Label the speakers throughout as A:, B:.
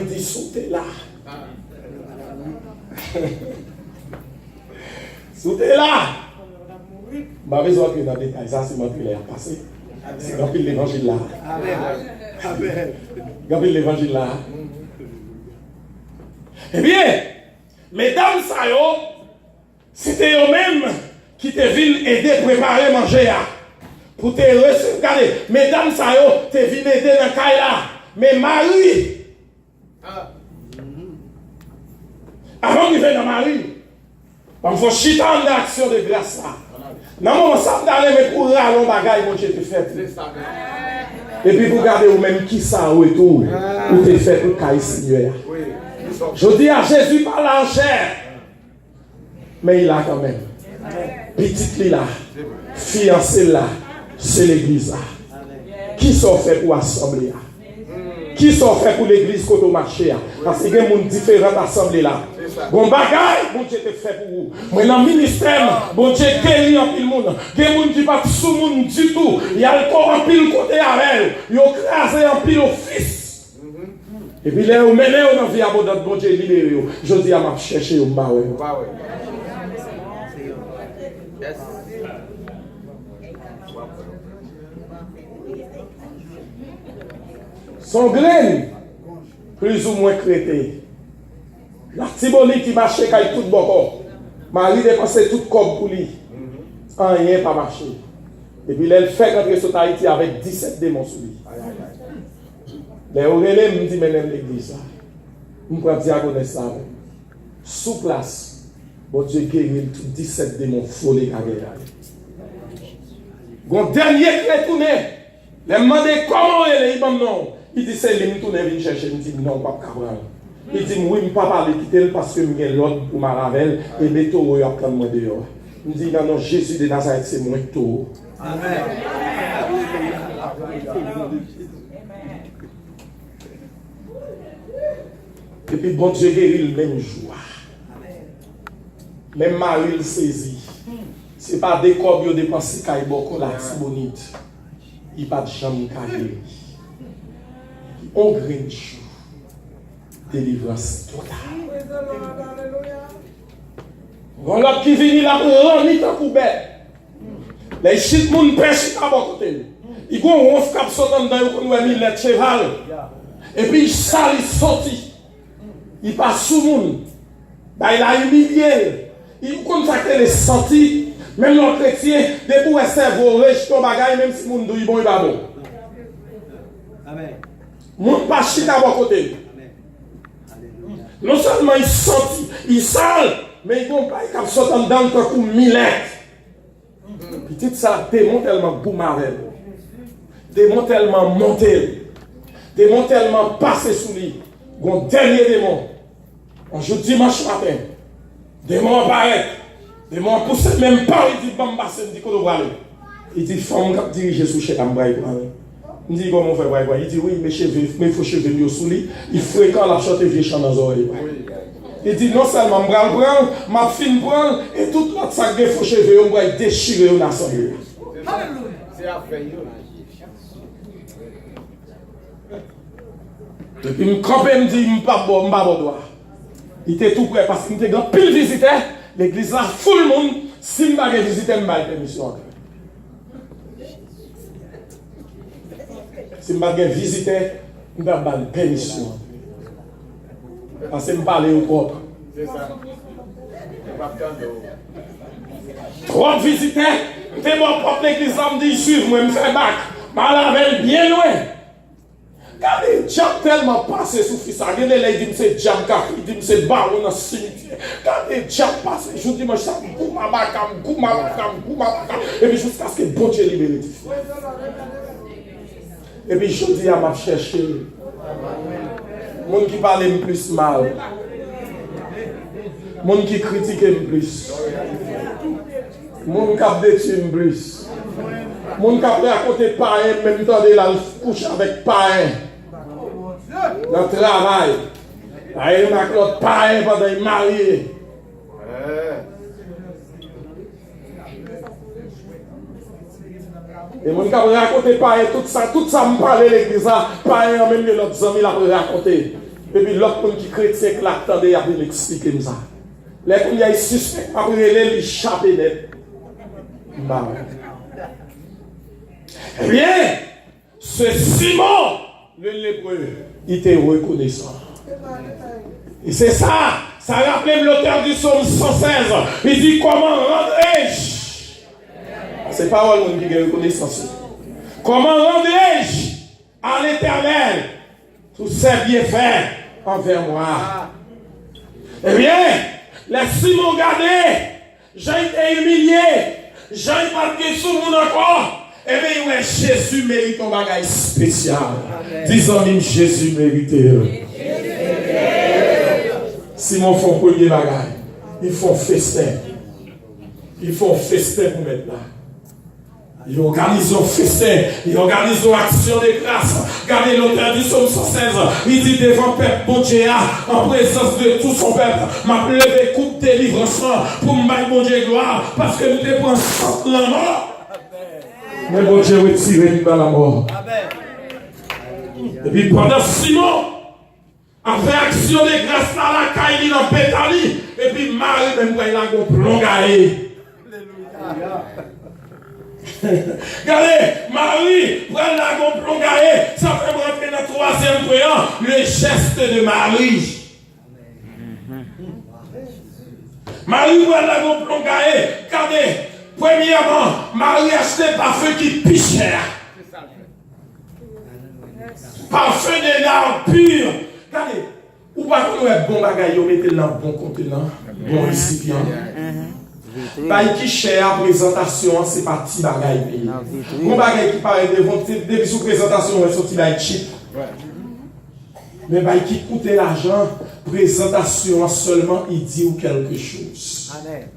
A: Il dit, sautez là. Sautez là. Je n'ai pas besoin de dans le détail, ça c'est mon prière passé. C'est quand il l'évangile là. Amen. Quand il l'évangile là. Eh bien, mesdames, ça y est, c'était eux-mêmes qui te viennent aider à préparer manger. Pour te recevoir. Regardez, mesdames, ça y est, te viennent aider dans le cas là. Mais Marie, avant qu'il vienne dans Marie, il faut chiter en action de grâce là. Dans le moment où ça d'aller, mais pour râler, bagaille, mon Dieu te fait. Et puis vous regardez vous-même qui ça ou et tout, ou te fait pour cailler Seigneur. Je dis à Jésus par la chair, mais il a quand même. Petite là, fiancé là, c'est l'église là. Qui sont fait pour assembler? Qui sont faits pour l'église côté au marché? Parce qu'il y a des gens différents assemblés là. Bon bagaille, bon Dieu te fait pour vous. Moi dans le ministère, bon Dieu guérit en pile monde. Il y a des gens qui ne sont pas sous monde du tout. Il y a encore en pile côté avec eux. Ils ont crasé en pile office. Et puis là, vous menez dans la vie abondante, bon Dieu libéré. Je dis à ma chercher au bas. Son graine, plus ou moins crété. La Tibonite qui marchait avec tout bon. Marie dépensait tout comme pour lui. Rien pas marché. Et puis elle fait rentrer sur Haïti avec 17 démons sur lui. Les Aurélie me dit maintenant l'église. Je prends diagonale ça. Sous place, bon Dieu guérit tout 17 démons folés à guerre. Mon dernier qui est tourné, il m'a demandé comment il est, non. Il dit c'est lui qui tourne venir chercher, il dit non, pas capable. Il dit oui, je ne peux pas parler quitter parce que je l'autre pour ma ravel et mes taureaux y apprennent moi dehors. Il dit non, non, Jésus de Nazareth c'est moi taureau. Amen. Et puis bon Dieu guérit le même jour. Même Marie le saisit. Ce n'est pas des corps qui ont dépensé qui beaucoup la bonite. Il n'y a pas de jambe carré. On graine chou. Délivrance totale. Voilà qui vient là pour rendre ta poubelle. Les chutes moun pêchent à bon côté. Ils vont ronf cap sautant dans le coin de la cheval. Et puis ça il sorti. Il passe sous moun. Bah il a humilié. Il contacte les sentis. Même les chrétiens, de pour essayer vos riches ton bagaille même si moun douille bon il va bon. Amen. Moun pas chita à bon côté. Non seulement il senti, il sale, mais il vont pas il sautant dans le coup millet. Petit ça démon tellement boumarel. Démon tellement monté. Démon tellement passé sous lui. Gon dernier démon. Un jour dimanche matin. Démon apparaît. Démon pousse même pas, il dit bamba c'est dit qu'on doit aller. Il dit femme qui dirige sous chez Ambraï. Il dit comment on fait braille. Il dit oui, mais il faut cheveux mieux sous lui. Il fréquente la chanter vieux chant dans les oreilles. Il dit non seulement bral prend, ma fine prend et tout l'autre sac de faux cheveux on va déchirer au assemblée. Alléluia. C'est à faire. Depuis me camper me dit m'pas bon doigt. Il était tout prêt parce qu'il était grand pile visiteur, l'église là full monde, si m'pas visiter m'pas permission. Si m'pas visiter, m'pas permission. Parce que je parle au propre. C'est ça. Trop visiteurs, je suis mon propre l'église, je me dis, suivez-moi, je me fais bac. Je suis bien loin. Regardez, Diable tellement passé sous fils. Regardez, il dit, c'est Diable, il dit, c'est baron dans le cimetière. Regardez, Diable passé. Je dis, moi, ça me goûte ma bac, et puis jusqu'à ce que bon Dieu libère. Et puis je dis à ma chercher. Moun qui parle plus mal. Moun qui critique plus. Moun qui a détruit plus. Moun qui a raconté païen, même temps de la couche avec païen. Dans le travail. Il a l'autre païen pendant qu'il est marié. Et mon gars raconter païen, tout ça me parle l'église, païen même de l'autre amis l'a raconté. Et puis l'autre monde qui chrétien qui l'attendait, il a pu l'expliquer ça. Les gens qui sont suspects, après il chape net. Eh bien, ce Simon, le lépreux, il était reconnaissant. Et c'est ça, ça rappelle l'auteur du psaume 116. Il dit comment rendrai-je? C'est pas le monde qui a reconnaissance. Comment rendrai-je à l'Éternel tous ses bienfaits envers moi? Eh bien, les Simon gardés, j'ai été humilié, j'ai marqué sur mon encore. Eh bien, ouais, Jésus mérite un bagage spécial. Disons-nous, Jésus mérite. Simon font premier bagage. Ils font festin. Ils font festin pour mettre là. Ils organisent un festin, ils organisent une action de grâce. Regardez l'auteur du psaume 116. Il dit devant le peuple, bon Dieu, en présence de tout son peuple, m'a levé coupe de délivrance pour me battre, bon Dieu, gloire, parce que nous dépensons sans la mort. Mais bon Dieu, retirez-nous dans la mort. Et puis pendant Simon, a fait action de grâce à la caille dans Béthanie, et puis Marie, même quand il a un plongé. Regardez, Marie, prend la gomme plongée, ça fait rentrer dans le troisième point, le geste de Marie. Marie prend la gomme plongée, regardez, premièrement, Marie a acheté parfum qui est plus cher. Parfum de l'art pur. Regardez, ou pas qu'on ait bon bagage, on mette dans bon contenant, bon récipient. Bail qui cher à présentation, c'est pas petit bagaille. Mon bagaille qui paraît devant, depuis sous présentation, on sorti bail cheap. Mais bail qui coûte l'argent, présentation seulement, il dit ou quelque chose. Amen.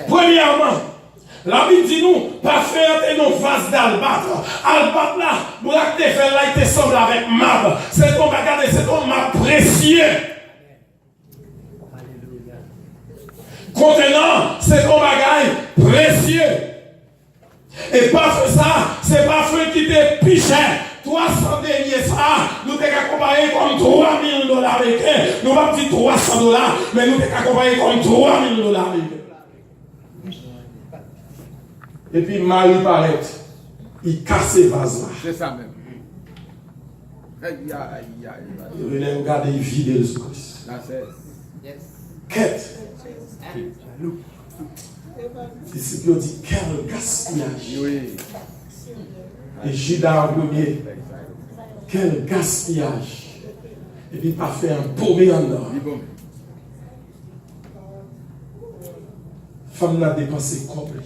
A: Premièrement, la Bible dit nous, pas faire nos vases d'albâtre. Albâtre là, nous avons fait là, il te semble avec marbre. C'est ton bagage, c'est ton marbre précieux. Contenant, c'est ton bagage précieux. Et pas fait ça, c'est pas fait qui te piché. 300 deniers ça, nous t'es accompagné comme 3 000 $ américains. Nous ne pas dire 300 $, mais nous t'es accompagné comme 3 000 $ américains. Et puis Marie paraît, il casse les vases là.
B: C'est ça même.
A: Il venait regarder, il vide le Christ. Quête. Les disciples ont dit quel gaspillage.
B: Oui.
A: Et Judas en premier, quel gaspillage. Et puis il pas fait un paumé en or. Femme n'a dépensé complet.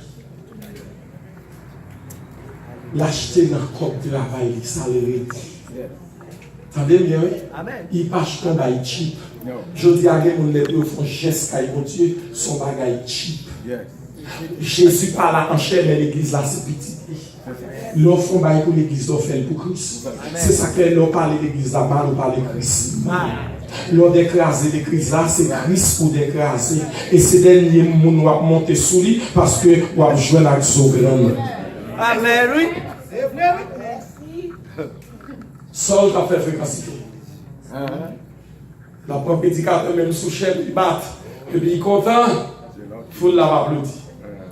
A: L'acheter dans le corps de travail, ça le réduit. Attendez bien, oui? Il ne passe pas un cheap. Je dis à quelqu'un qui font geste à mon Dieu, son bagage cheap. Jésus parle à enchère, mais l'église là, c'est petit. L'on font bail pour l'église, l'on fait pour Christ. C'est ça que l'on parle de l'église là, mal, on parle de Christ. L'on d'écraser l'église là, c'est Christ pour d'écraser. Et c'est dernier monde qui monter sous lui parce que on va jouer avec son grand.
C: Amen, oui.
A: Saul t'a fait fréquencité. La propre prédicateur même sous chef, il bat. Et puis il est content, il faut l'applaudir.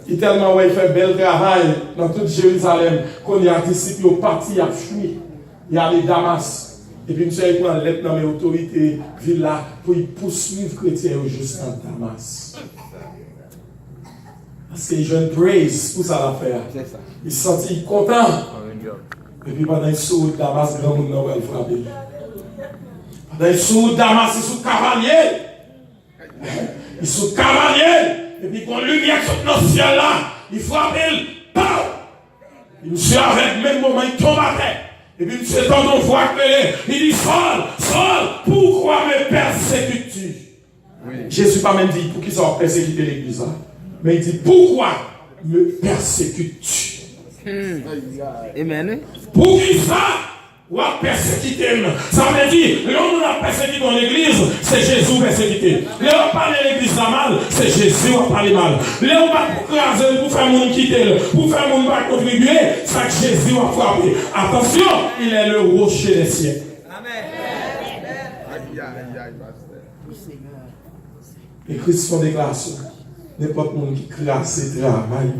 A: Il est tellement ouais, il fait bel travail dans toute Jérusalem qu'on y a disciples au parti à fuir. Il y a les Damas. Et puis monsieur il prend lettre dans les autorités ville là pour poursuivre les chrétiens juste dans Damas. Parce qu'il joue une praise pour ça l'affaire. Il se sentit content. Et puis pendant qu'il sort de Damas, grand monde va le frapper. Pendant qu'il sort de Damas, il est sous cavalier. Il est sous cavalier. Et puis quand lumière saute dans le ciel là, il frappe, il monsieur avec même moment, il tombe à terre. Et puis monsieur dans ton voix appelé, il dit Saul, pourquoi me persécutes-tu? Jésus pas même dit pour qu'ils soient persécutés l'église là. Mais il dit pourquoi me persécutes-tu?
C: Amen.
A: Pour qui ça? Ou à persécuter. Ça veut dire, l'homme a persécuté dans l'église, c'est Jésus persécuté. L'homme parle de l'église là mal, c'est Jésus qui parle mal. L'homme va craser pour faire mon quitter, pour faire mon pas contribuer, c'est que Jésus va frapper. Attention, il est le rocher des siècles. Et Christ font déclaration. N'importe qui qui crasse le travail,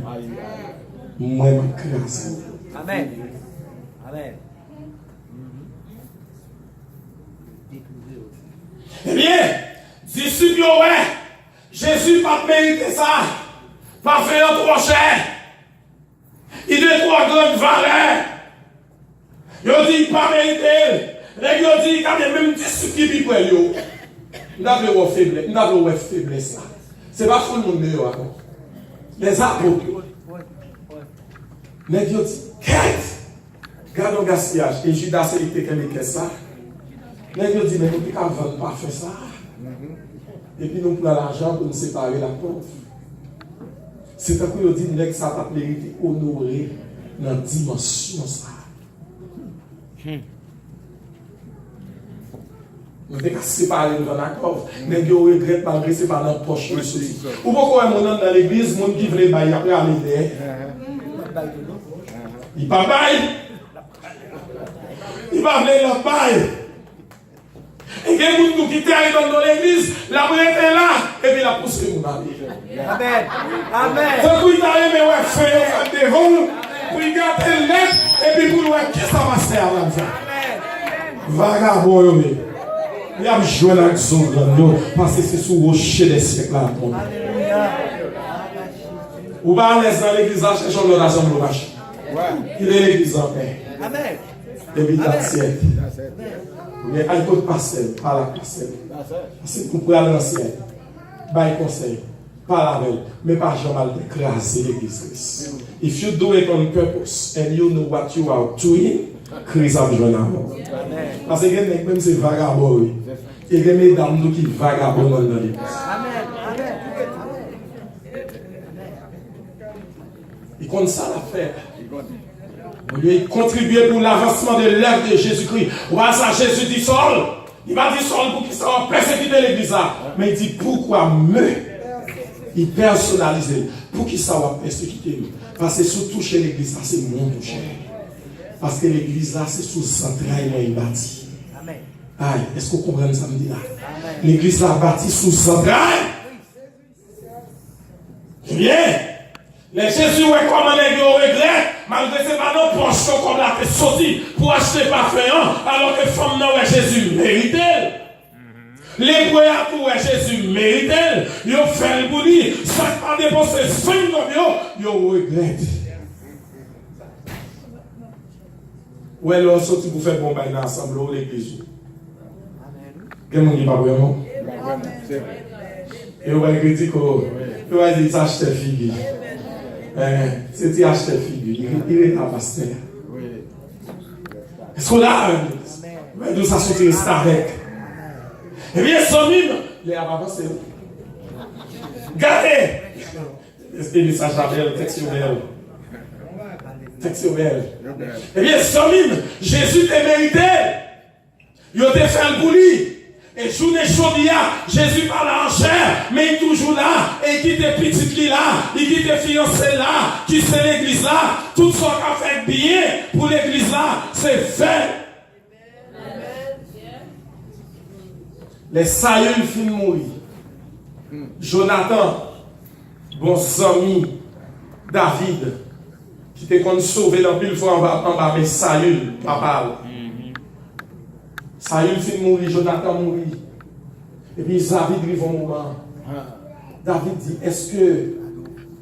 A: moi, je crasse.
C: Amen. Amen.
A: Eh bien, disciples, ouais, Jésus n'a pas mérité ça. Pas fait un trop cher. Il est trop grande valeur. Il dit pas mérité. Il dit quand même disciples qui vivent pour lui. Nous avons faiblesse là. C'est pas tout le monde meilleur. Les apôtres. Mais Dieu dit, quête. Gardons le gaspillage. Et Judas, il était comme ça. Mais Dieu dit, mais nous ne pouvons pas faire ça. Et puis nous prenons l'argent pour nous séparer la pauvre. C'est un coup de dire que ça va mériter honorer dans la dimension ça. Nous devons séparer dans la pauvre. Mais Dieu regrette malgré que ce n'est pas dans la poche. Ou pourquoi un monde dans l'église, monde qui veut bailler après aller derrière. Il ne va pas il va venir la baille. Et il y a des gens qui arrivent dans l'église, la prière est là, et puis la pousse que vous avez.
C: Amen. Amen.
A: C'est pour y aller, mais ouais, faire devant, pour y garder le net, et puis pour le voir, qu'est-ce que ça va se faire là-dedans? Vagabond, il y a joué dans le son, parce que c'est sous le rocher des siècles là. Ou pas à l'aise dans l'église, cherchons l'autre assemblée au marché. Il est l'église en paix.
C: Amen.
A: Et puis l'assiette. Mais à l'époque pastel, pas la pastel. C'est pour aller dans le ciel. Bail conseil, pas la veille, mais pas jamais d'écraser l'église. If you do it on purpose and you know what you are doing, Christ a besoin d'amour. Parce que même c'est vagabond. Et les mesdames qui vagabond dans l'église.
C: Amen.
A: Il compte ça l'affaire. Il contribuer pour l'avancement de l'œuvre de Jésus-Christ. Voilà ça, Jésus dit Saul. Il va dire Saul pour qu'il soit persécuté l'église. Mais il dit pourquoi il personnalise. Pour qu'il soit persécuté. Parce que surtout chez l'église, c'est mon touché. Parce que l'église là, c'est sous centraille il bâti.
C: Amen.
A: Aïe, est-ce que vous comprenez ça me dit là? L'église là bâtie sous centraille. Bien. Les Jésus ouais comment les gars regrette, malgré que c'est pas nos poches comme la fait sorti pour acheter parfait, alors que femme non ouais Jésus mérite. Les boyards pour Jésus mérite. Ils ont fait le bouli, ça pas dépensé 5 millions, ils regrette. Ouais, là, sorti pour faire bon bail ensemble au l'église. Quel monde n'est pas vraiment? Et on va critiquer, on va dire acheter figure. C'était acheter figure, il est à pasteur. Est-ce qu'on a un d'où ça se reste avec? Eh bien, son mime, il est à avancer. Gardez! Est-ce que ça j'appelle textuel? Textuel. Eh bien, son mime, Jésus t'a mérité. Il a fait le bouli. Et journée chaude, Jésus parle en chair, mais il est toujours là, et il quitte petit là, il quitte fiancé là, qui c'est l'église là, tout ce qu'on a fait bien pour l'église là, c'est fait. Les Saül finissent mourir. Jonathan, bon ami, David, qui était qu'on sauvé dans pile fois en bas, mais Saül, papa. Saül finit mourir, Jonathan mourir. Et puis David arrive au moment. David dit, est-ce que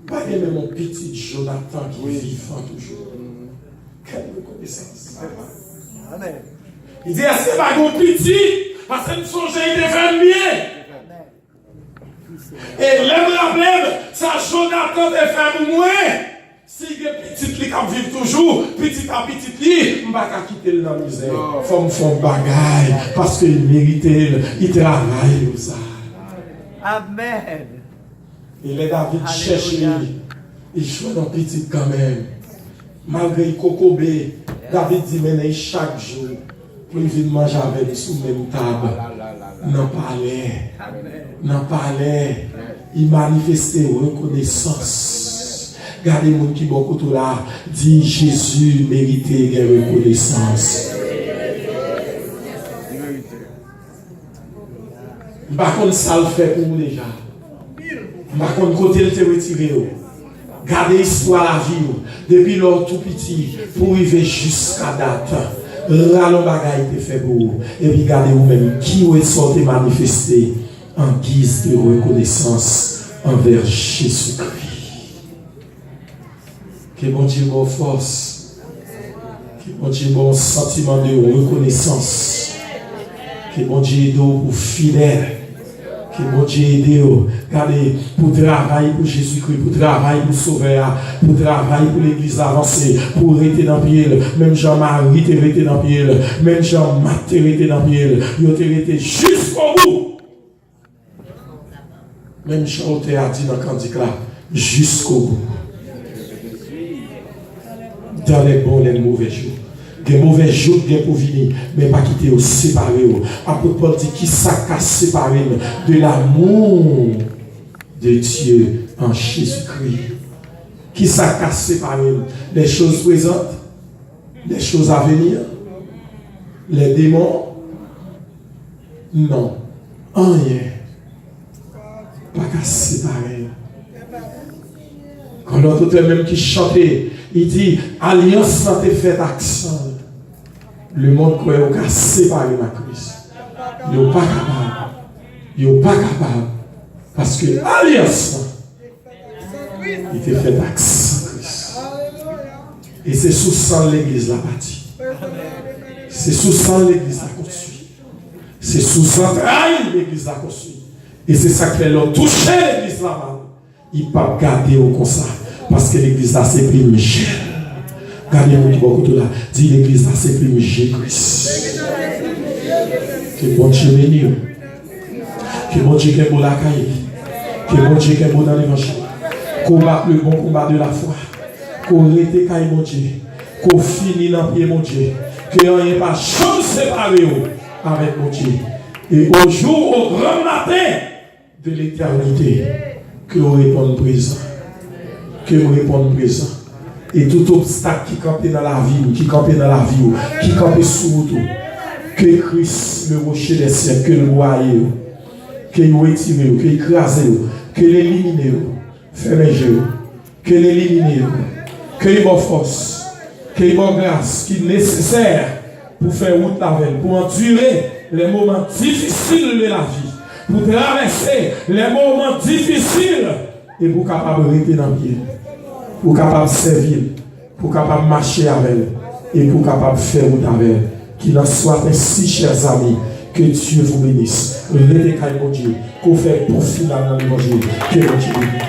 A: pas même mon petit Jonathan qui est vivant toujours? Quelle reconnaissance.
C: Amen.
A: Il dit, est-ce que pas mon petit? Parce que nous sommes il devait bien. Et le problème, ça Jonathan de faire moins. Si les petites qui vivent toujours, petit à petit, je ne vais pas quitter la misère. Il faut me faire bagaille parce qu'il mérite, il travaille pour ça.
C: Amen.
A: Et les David cherche, il choisit un petit quand même. Malgré le cocobé, David dit mais chaque jour, pour venir manger avec nous sous la même table. N'en parlait. Il manifestait reconnaissance. Regardez les gens qui sont beaucoup là, dit Jésus méritait de reconnaissance. Par contre, ça le fait pour vous déjà. Par contre, côté le te retiré. Gardez l'histoire la vie. Depuis leur tout petit, pour arriver jusqu'à date. Rallon bagaille te fait pour vous. Et puis gardez vous-même qui est sorti manifester en guise de reconnaissance envers Jésus-Christ. Que bon Dieu bon force. Que bon Dieu bon sentiment de reconnaissance. Que bon Dieu aide pour fidèle. Que bon Dieu aide regardez pour travailler pour Jésus-Christ, pour travailler pour sauver, pour travailler pour l'église avancée, pour rester dans le pied. Même Jean-Marie te rester dans le pied, même Jean-Marc te rester dans le pied. Il te rester jusqu'au bout. Même Jean te a dit dans le cantique là, jusqu'au bout. Dans les bons et les mauvais jours. Des mauvais jours bien pour venir, mais pas quitter ou séparer. Apôtre Paul dit qui ça a séparé de l'amour de Dieu en Jésus-Christ. Qui ça a séparé les choses présentes, les choses à venir, les démons. Non, rien. Pas qu'à séparer. Quand l'autre même qui chantait, il dit alliance n'a été faite accent. Le monde croit qu'on a séparé ma Christ. Il n'est pas capable. Il n'est pas capable. Parce que l'alliance, il était fait accent Christ. Et c'est sous sang l'église la bâtie. C'est sous sang l'église la construit. C'est sous sang l'église la construit. Et c'est ça que fait l'homme toucher l'église là-bas. Il ne peut pas garder au comme ça. Parce que l'église là, c'est plus Michel. Gardez-moi qui beaucoup là. Dis l'église là, c'est plus Jésus-Christ. Que bon Dieu bénisse. Que bon Dieu est beau la caille. Que bon Dieu est beau dans l'évangile. Combattre le bon combat de la foi. Qu'on rete caille mon Dieu. Qu'on finisse dans le pied mon Dieu. Que rien pas jamais séparé avec mon Dieu. Et au jour, au grand matin de l'éternité, que vous répondez présent. Que vous répondez présent. Et tout obstacle qui campait dans la vie, qui campait dans la vie, qui campait sous vous, que Christ, le rocher des cieux, que le broyer, que le retire, que l'écraser, que l'éliminer, fermez les yeux, que l'éliminer, que il bonne force, que il bonne grâce, qui est nécessaire pour faire route la veille, pour endurer les moments difficiles de la vie, pour traverser les moments difficiles et pour capable de rester dans le pied. Pour capable de servir, pour capable de marcher avec elle et pour capable de faire route avec elle. Qu'il en soit ainsi, chers amis, que Dieu vous bénisse. Restez calme, mon Dieu, qu'on fait pour finir dans l'évangile. Que Dieu vous bénisse.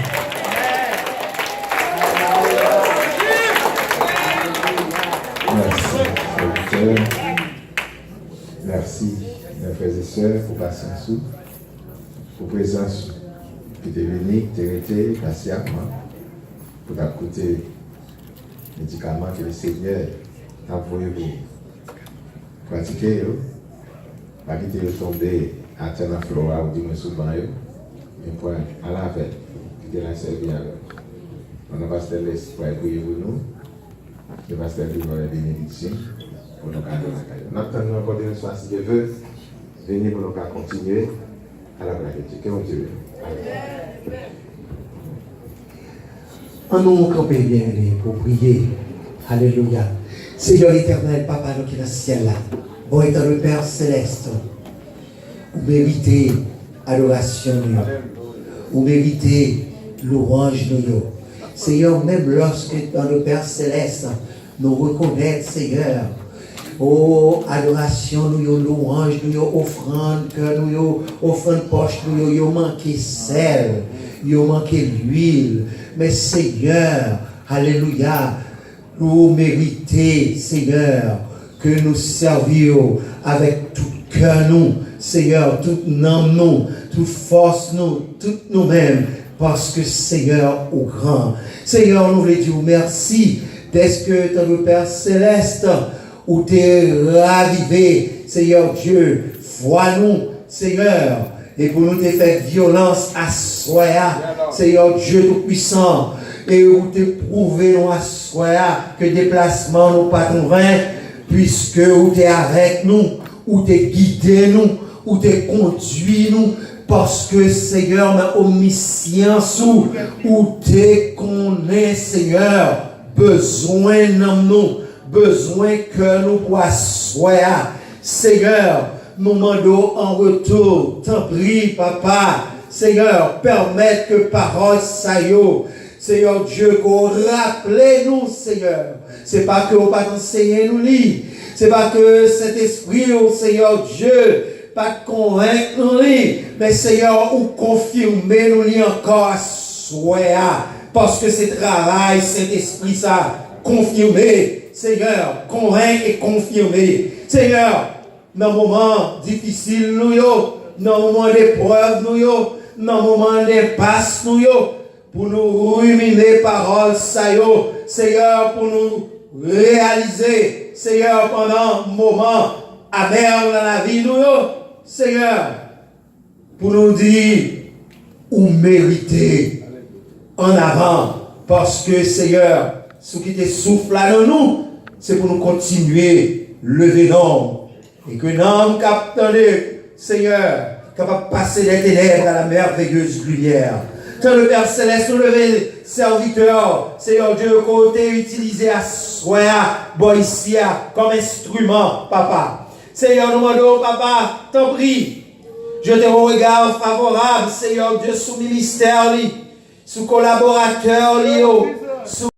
B: Merci, mes frères et sœurs, pour patience, pour présence, qui est venue, qui est restée patiemment. Pour écouter les médicaments que le Seigneur a envoyé pour pratiquer, pas quitter tomber à terre en flora ou du moins souvent, mais pour à la veille, quitter la servir alors. On a pasteur l'espoir prier pour nous, le pasteur lui va la bénédiction pour nous garder la caille. Nous attendons encore de nous soir si Dieu veut, venez pour nous continuer à la pratique. Que Dieu veut.
C: En nous camper bien pour prier. Alléluia. Seigneur éternel, Papa, nous qui est dans le ciel là. Bon étant le Père céleste. Vous méritez adoration. Vous méritez louange. Seigneur, même lorsque dans le Père céleste, nous reconnaissons, Seigneur, oh, adoration, nous louange, nous offrande, que nous offrande poche, nous manqué sel, nous manqué l'huile. Mais Seigneur, alléluia, nous méritons, Seigneur, que nous servions avec tout cœur, nous, Seigneur, toute âme, nous, toute force, nous, toutes nous-mêmes, parce que Seigneur, au grand. Seigneur, nous voulons dire merci, parce que dans le Père céleste, où tu es ravivé, Seigneur Dieu, vois-nous, Seigneur, et pour nous te faire violence à soi, Seigneur Dieu Tout-Puissant, et où te prouvé nous à soi que déplacement nous pas convainc, puisque où tu es avec nous, où tu es guidé nous, ou te conduit nous, parce que Seigneur, dans omniscience ou te connaît, Seigneur, besoin de nous, besoin que nous poissions. Seigneur, nous demandons en retour, t'en prie, Papa, Seigneur, permettre que parole saillot, Seigneur Dieu, qu'on rappelle nous, Seigneur. C'est pas que on va t'enseigner nous lire. C'est pas que cet esprit, oh Seigneur Dieu, pas convaincre nous lire. Mais Seigneur, ou confirmer nous lire encore à soi. Parce que c'est travail, cet esprit, ça, confirmer. Seigneur, convaincre et confirmer. Seigneur, dans le moment difficile, nous, dans le moment d'épreuve, nous, dans le moment d'impasse, nous, pour nous ruminer parole, ça, Seigneur, pour nous réaliser, Seigneur, pendant un moment amer dans la vie, nous, Seigneur, pour nous dire, ou mériter en avant, parce que, Seigneur, ce qui te souffle là dans nous, c'est pour nous continuer lever l'homme, et que l'homme capte, Seigneur, capable de passer des ténèbres à la merveilleuse lumière. Tant le Père Céleste, nous lever serviteur, Seigneur Dieu, côté utilisé à soi, ici, comme instrument, Papa. Seigneur, nous demandons, Papa, t'en prie, je te regard favorable, Seigneur Dieu, sous ministère, sous collaborateur, sous